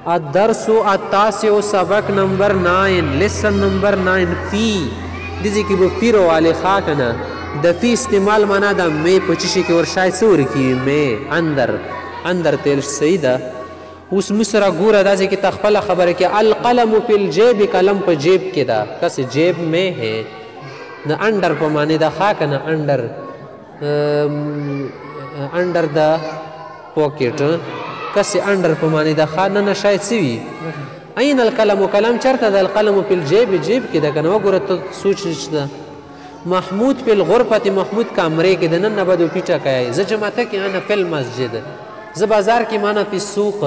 الدرس التاسع سبق نمبر 9 لیسن نمبر 9 فی دیزی کی بو پیرو والے خاکنا د فی استعمال مانا دا می پچشی کی ورشای سور کی می اندر تیل سیدہ اوس مصرا گورا دا کی تخپل خبر کی القلم فی الجیب قلم پا جیب کی دا کس جیب میں ہے نا اندر پا معنی دا خاکنا اندر دا پوکیٹ کسی اندر پا معنی دا خاکنا شاید سوی این القلم کلم چرتا دا القلم فی الجیب جیب کی دا کنا وگورا تو سوچ دا محمود فی الغرفت محمود کامرے کی دا نن نبادو پیچا کئی ز جماعتا کی آنا فی المسجد ز بازار کی مانا فی السوق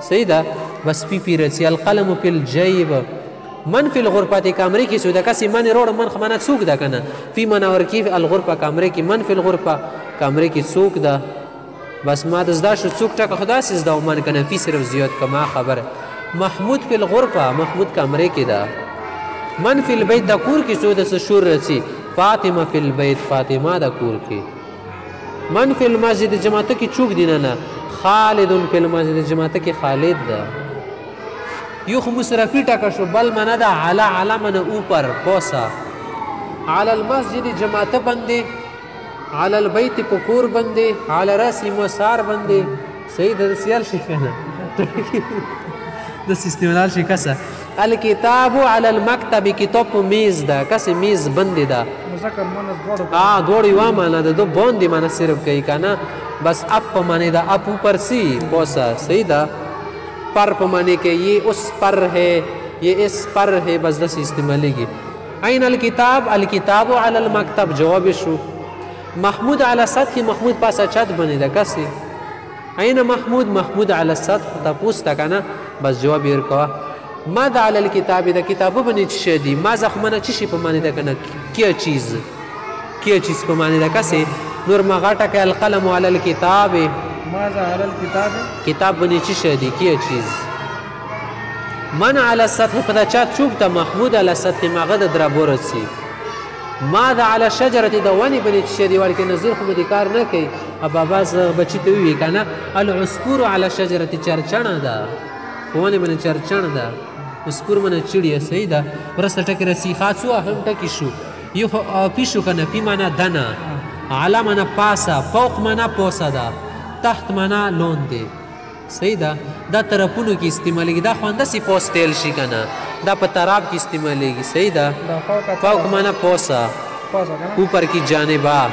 سیدہ بس پی رسی القلم فی الجیب من فی الغرفت کامرے کی سودا کسی من روڑ من خمانا سوک دا کنا فی منور کی الغرفہ کامرے کی من فی الغرفہ کامرے کی سوک دا بس ما دزدا شو سوک ٹاک خدا سزدا و من کنا فی صرف زیاد کما خبر محمود فی الغرفہ محمود کامرے کی دا من فی البیت دا کور کی سودا سشور رسی فاطمہ فی البیت فاطمہ دا کور کی من فی المسجد جماعت کی چوک دینا خالد فی المسجد جماعت کی خالد دا یوخ مصرفی ٹاکا شو بل منا دا علا منا اوپر پوسا علی المسجد جماعت بندے علی البیت پکور بندے علی رسی مسار بندے صحیح دا سیال شکنا دس استعمال شکسا الکتاب علی المکتب کتاب میز دا کسی میز بندی دا دوڑی وامانا دا دو بوندی مانا صرف کئی کانا بس اپ مانے دا اپ اوپر سی پوسا صحیح دا پر پمانے کے یہ اس پر ہے یہ اس پر ہے بس دس استعمالی گی این الکتاب الکتاب علی المکتب جواب شو محمود علی سطح محمود پاسا چت بنی دا کسی این محمود محمود علی سطح تا پوستا کانا بس جواب یرکوا ماذا علی الکتاب دا کتابو بنی چی دی ماذا خمانا چیشی پمانی دا کنا کیا چیز پمانی دا کسی نور مغاٹا که القلم علی الکتاب ماذا علی الکتاب کتاب بنی چی دی کیا چیز من علی سطح پتا چات چوبتا محمود علی سطح مغد درابورت سی ماذا علی شجرت دا وانی بنی چی دی والکه نظر خو مدکار نکی اب آباز بچی توی کنا العسکور علی شجرت چرچن دا وانی بنی چرچن دا عسکور من چڑی صحیح دا ورسا ٹک رسی خاصو اهم ٹکی شو یو پیشو کنا پی مانا دنا علا مانا پاسا فوق مانا پوسا دا تحت مانا لون دے صحیح دا طرفونو کی استعمالی گی دا خوانده سی پوس تیل شی کنا دا پا تراب کی استعمالی گی صحیح دا فوق مانا پوسا اوپر کی جانبا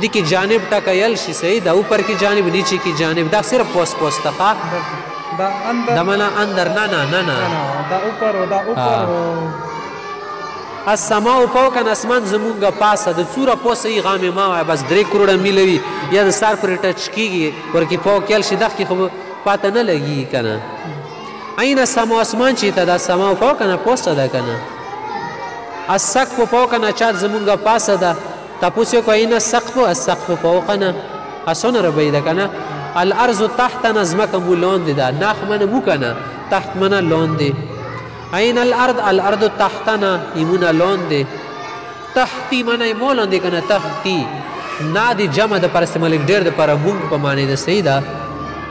دی کی جانب تا کیل شی صحیح دا اوپر کی جانب نیچے کی جانب دا صرف پوس تخا دا مانا اندر نا دا اوپر السماو پوکن اسمان زمونگا پاسا دا چورا پوسا ای غام ماوی بس 3 کروڑا میلوی یا دا سار پر ٹچ کی گی ورکی پوک یل شی دخ کی خوب پاتا نلگی کنا این السماو اسمان چیتا دا السماو پوکن پوسا دا کنا السقف پوکن چاد زمونگا پاسا دا تا پوسیو کو این السقف پوکن اسون ربی دا کنا الارض تحت نزمک مو لون دا ناخ من مو کنا تحت منا لون دی این الارض تحتنا ایمونا لون دے تحتی منا ایمو لون دے کنا تحتی نا دی جمع دا پر استعمال ایک دیر دا پر مونگ پا مانے دا صحیح دا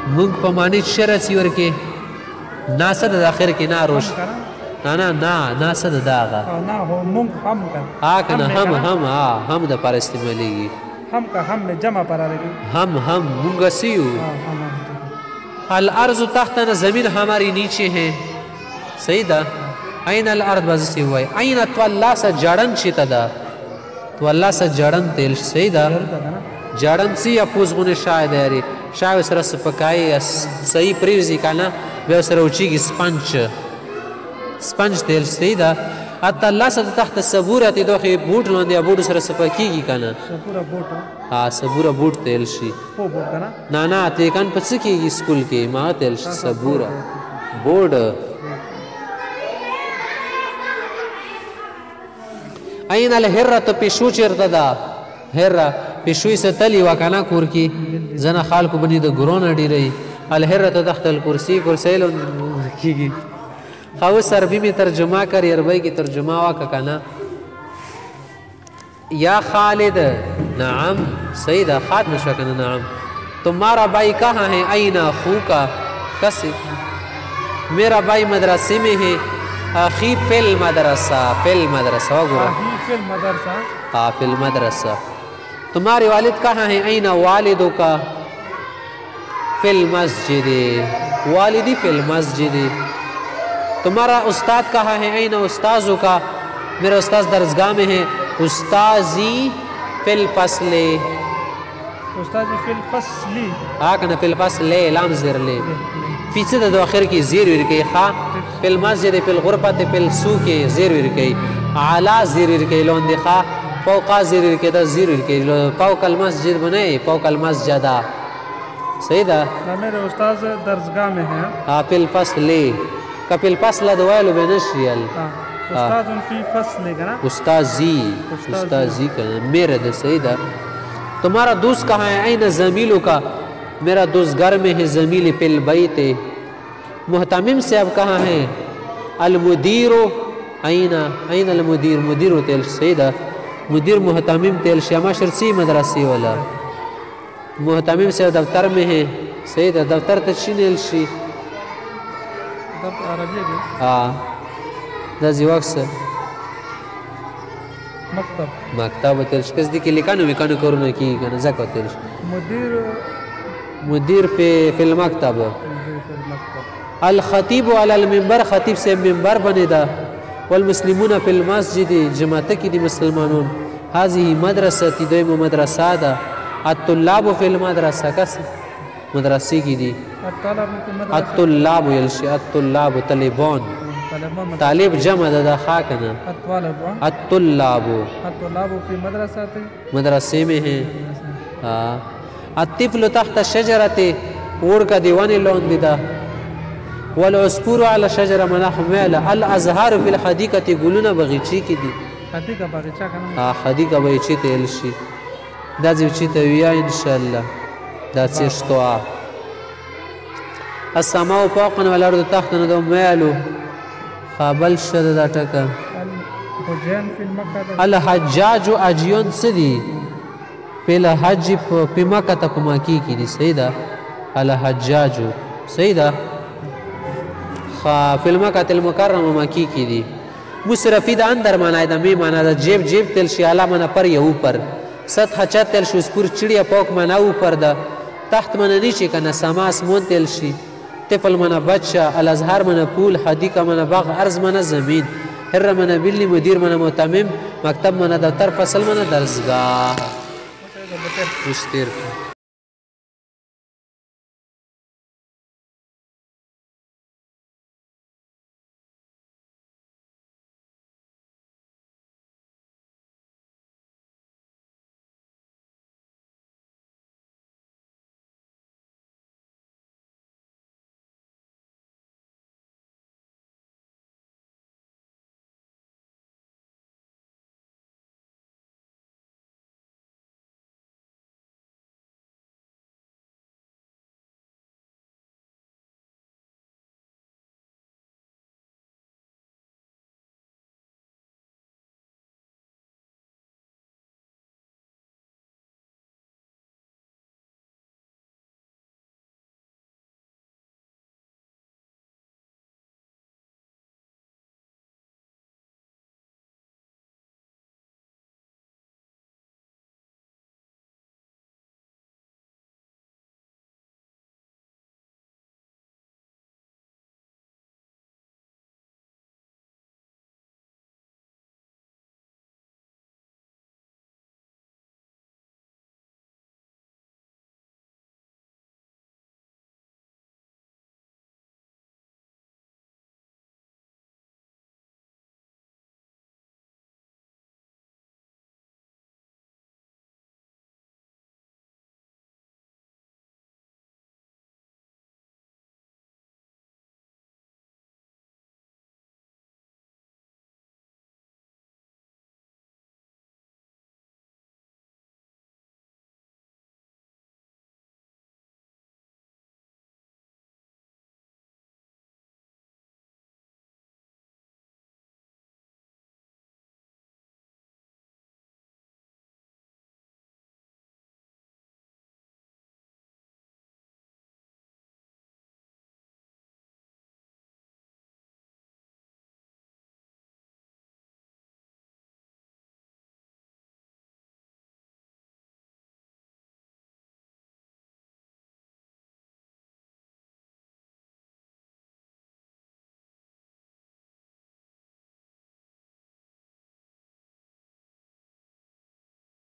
مونگ پا مانے شرسی ورکے نا صد دا خیر کی نا روش نا صد دا آغا کنا ہم دا پر استعمالی گی ہم جمع پر آرگی ہم مونگا سیو الارض تحتنا زمین ہماری نیچے ہیں صحیح دا این الارض بازسی ہوئی این تو اللہ سا جڑن چیتا دا تو اللہ سا جڑن تیل صحیح دا جڑن سی یا پوزغون شاید ہے شاید سر سپکائی صحیح پریوزی کانا بے سر اوچی کی سپنج تیل صحیح دا اتا اللہ سا تحت سبورتی دوخی بوٹ لون دیا بوٹ سر سپکی کی کانا سبورا بوٹ تیل شی نا تیکن پسکی گی سکول کی ماں تیل شی سبورا بوٹ این الحرت پیشو چرتا دا حرہ پیشوی سے تلی وکانا کور کی زنا خال کو بنی دا گرون ڈی رہی الحرت تحت الکرسی کرسیل کی گی خواست عربی میں ترجمہ کر عربی کی ترجمہ واقع کنا یا خالد نعم سیدہ خاتم شکن نعم تمہارا بھائی کہاں ہے این اخوکا کسی मेरा भाई मदरसे में है अखी फिल मदरसा वगैरह अही फिल मदरसा हाँ फिल मदरसा तुम्हारे वालिद कहाँ हैं ऐना वालिदों का फिल मस्जिद वालिदी फिल मस्जिद तुम्हारा उस्ताद कहाँ है ऐना उस्ताजों का मेरा उस्ताद दरसगाह में है उस्ताजी फिल फसले उस्ताद फिल फसली हाँ कना फिल फसले लाम ज़ेर ले पीछे दो आखिर की ज़ेर विरके खा फिल मस्जिद फिल गुरबत फिल सूके ज़ेर विरके आला ज़ेर विरके लोन दिखा फौका ज़ेर विरके दा ज़ेर विरके फौकल मस्जिद बने फौकल मस्जिदा सही दा मेरे उस्ताद दरसगाह में है हाँ फिल फसले का फिल फसला दुआलो बेनश्रियल उस्ताद फी फसले का ना उस्ताजी का मेरा द सही दा तुम्हारा दोस्त कहाँ है ऐना ज़मीलों का मेरा दोस्त घर में है ज़मील पिल बैते मुहतमिम से अब कहाँ है अलमुदीरो ऐना अलमुदीर मुदीर तेल सईदा मुदीर मुहतमिम तेल श्यामा शर्सी मदरसी वाला मुहतमिम से दफ्तर में है सईदा दफ्तर तशीन शी हाँ दाजी वक्स मकतब तेल किस दी के लिखानो विकानो करो ना की कना जको तेल मुदीर पे फिल मकतब अल खतीब अल मिंबर खतीब से मिंबर बने दा वल मुस्लिमून फिल मस्जिद जमात की दी मुसलमानों हाजी मदरसा ती दो मदरसा दा अत्तुल्लाब फिल मदरसा कस मदरसी की दी अत्तुल्लाब यलशी अत्तुल्लाब तलिबान तालिब जमा दा खाकना अत्तुल्लाब फी मदरसा मदरसे में है हाँ अतिफल तख्त शजरते ओढ़ का दीवाने लौन दिदा वल अस्पुर अला शजरा मनाहमेला अल अजहार फिल हदीकती गुलुना बगीची की दी हदीका बगीचा का हाँ हदीका बगीची तेलशी दाजी उचिते विया इंशाल्लाह दाजी इश्तोआ السماء فوقنا والأرض تحتنا دمالو خابل شددا टका الحجاج اجيون سدي پهلا حج په مکه ته په مکی کې دي سیدا الحجاج سیدا خا په مکه المکرمه مکی کې دي مصرفی د اندر معنا د می معنا د جیب تل شي اعلی معنا پر یو اوپر سطح چت تل شو سپور چړیا پوک معنا اوپر د تحت معنا نیچه کنه سما اسمون تل شي طفل معنا بچا الازهار معنا پول حدیقه معنا باغ ارض معنا زمین هر معنا بلی مدیر معنا متمم مکتب معنا دفتر فصل معنا درسگاه مستر